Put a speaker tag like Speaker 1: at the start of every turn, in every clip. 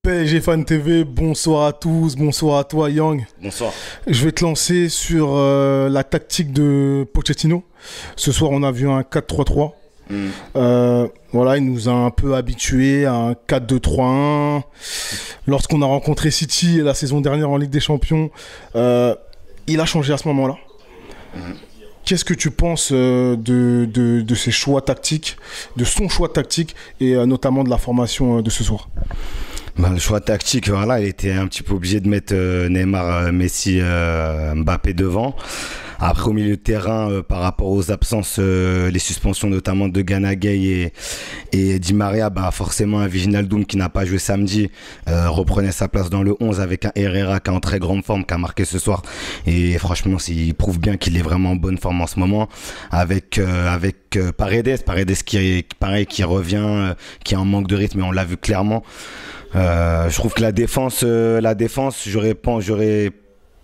Speaker 1: PSG Fan TV, bonsoir à tous, bonsoir à toi Yang.
Speaker 2: Bonsoir.
Speaker 1: Je vais te lancer sur la tactique de Pochettino. Ce soir on a vu un 4-3-3. Voilà, il nous a un peu habitués à un 4-2-3-1. Lorsqu'on a rencontré City la saison dernière en Ligue des Champions, il a changé à ce moment-là. Qu'est-ce que tu penses de ses choix tactiques, de son choix tactique et notamment de la formation de ce soir?
Speaker 2: Le choix tactique, voilà, il était un petit peu obligé de mettre Neymar, Messi, Mbappé devant. Après, au milieu de terrain, par rapport aux absences, les suspensions notamment de Gana Gueye et Di Maria, forcément un Wijnaldum qui n'a pas joué samedi reprenait sa place dans le 11 avec un Herrera qui est en très grande forme, qui a marqué ce soir. Et franchement, il prouve bien qu'il est vraiment en bonne forme en ce moment. Avec Paredes qui revient, qui est en manque de rythme, et on l'a vu clairement. Je trouve que la défense, j'aurais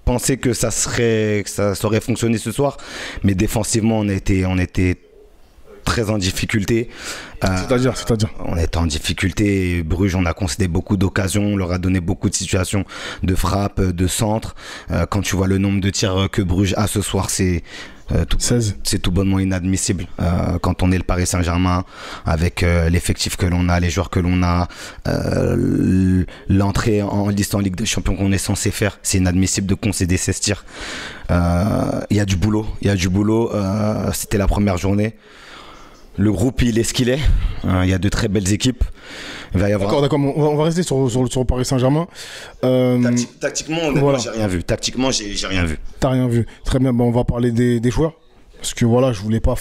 Speaker 2: pensé que ça aurait fonctionné ce soir, mais défensivement on était très en difficulté.
Speaker 1: C'est-à-dire
Speaker 2: On était en difficulté. Et Bruges, on a concédé beaucoup d'occasions, on leur a donné beaucoup de situations de frappe, de centre. Quand tu vois le nombre de tirs que Bruges a ce soir, c'est tout bonnement inadmissible. Quand on est le Paris Saint-Germain, avec l'effectif que l'on a, les joueurs que l'on a, l'entrée en liste en Ligue des Champions qu'on est censé faire, c'est inadmissible de concéder 16 tirs. Il y a du boulot. C'était la première journée. Le groupe, il est ce qu'il est. Il y a de très belles équipes. Il va y avoir...
Speaker 1: D'accord. On va rester sur le Paris Saint-Germain.
Speaker 2: Tactiquement,
Speaker 1: voilà.
Speaker 2: J'ai rien vu. Tactiquement, j'ai rien vu.
Speaker 1: T'as rien vu. Très bien. On va parler des joueurs. Parce que voilà, je voulais pas...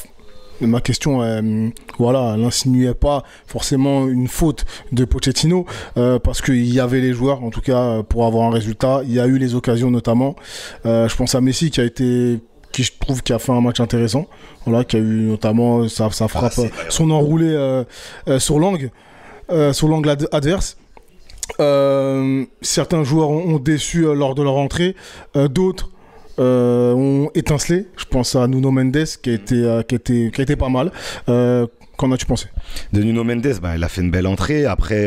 Speaker 1: Ma question, elle n'insinuait pas forcément une faute de Pochettino, parce qu'il y avait les joueurs, en tout cas, pour avoir un résultat. Il y a eu les occasions notamment. Je pense à Messi qui je trouve qui a fait un match intéressant, voilà, qui a eu notamment sa frappe, son enroulé sur l'angle adverse. Certains joueurs ont déçu lors de leur entrée, d'autres ont étincelé. Je pense à Nuno Mendes qui a été pas mal. Qu'en as-tu pensé?
Speaker 2: De Nuno Mendes, il a fait une belle entrée. Après,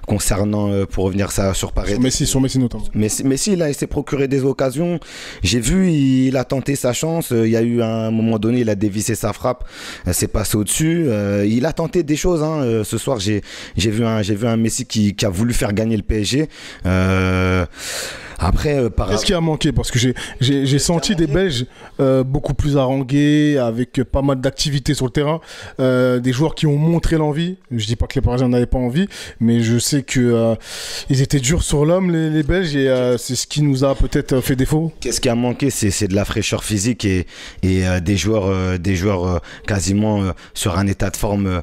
Speaker 2: concernant, pour revenir sur Paredes,
Speaker 1: sur Messi notamment.
Speaker 2: Messi, il s'est procuré des occasions. J'ai vu, il a tenté sa chance. Il y a eu un moment donné, il a dévissé sa frappe. C'est passé au-dessus. Il a tenté des choses. Ce soir, j'ai vu un Messi qui a voulu faire gagner le PSG. Après,
Speaker 1: qu'est-ce qui a manqué? Parce que j'ai senti des Belges beaucoup plus harangués, avec pas mal d'activité sur le terrain, des joueurs qui ont montré l'envie. Je dis pas que les Parisiens n'avaient pas envie, mais je sais que ils étaient durs sur l'homme, les Belges, et c'est ce qui nous a peut-être fait défaut.
Speaker 2: Qu'est-ce qui a manqué? C'est de la fraîcheur physique et des joueurs quasiment sur un état de forme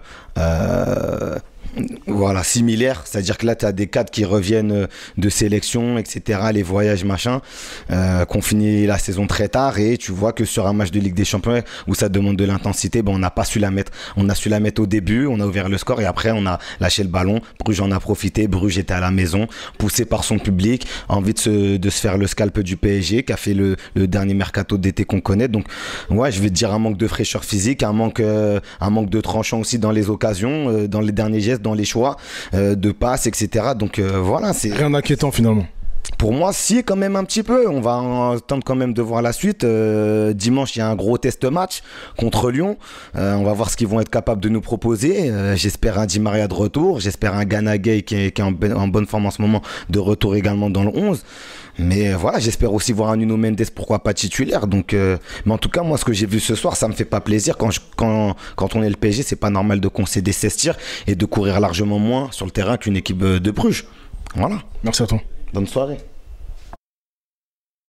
Speaker 2: similaire, c'est-à-dire que là tu as des cadres qui reviennent de sélection, etc., les voyages machin, qu'on finit la saison très tard, et tu vois que sur un match de Ligue des Champions où ça demande de l'intensité, on n'a pas su la mettre. On a su la mettre au début, on a ouvert le score et après on a lâché le ballon. Bruges en a profité, Bruges était à la maison, poussé par son public, envie de se faire le scalp du PSG qui a fait le dernier mercato d'été qu'on connaît. Donc ouais, je vais te dire un manque de fraîcheur physique, un manque de tranchant aussi dans les occasions, dans les derniers gestes, dans les choix de passes, etc. Donc voilà, c'est
Speaker 1: rien d'inquiétant finalement.
Speaker 2: Pour moi, si, quand même un petit peu. On va attendre quand même de voir la suite. Dimanche, il y a un gros test match contre Lyon. On va voir ce qu'ils vont être capables de nous proposer. J'espère un Di Maria de retour. J'espère un Gana Gueye qui est en bonne forme en ce moment, de retour également dans le 11. Mais voilà, j'espère aussi voir un Nuno Mendes, pourquoi pas titulaire. Donc, mais en tout cas, moi, ce que j'ai vu ce soir, ça me fait pas plaisir. Quand on est le PSG, c'est pas normal de concéder 16 tirs et de courir largement moins sur le terrain qu'une équipe de Bruges. Voilà.
Speaker 1: Merci à toi.
Speaker 2: Bonne soirée.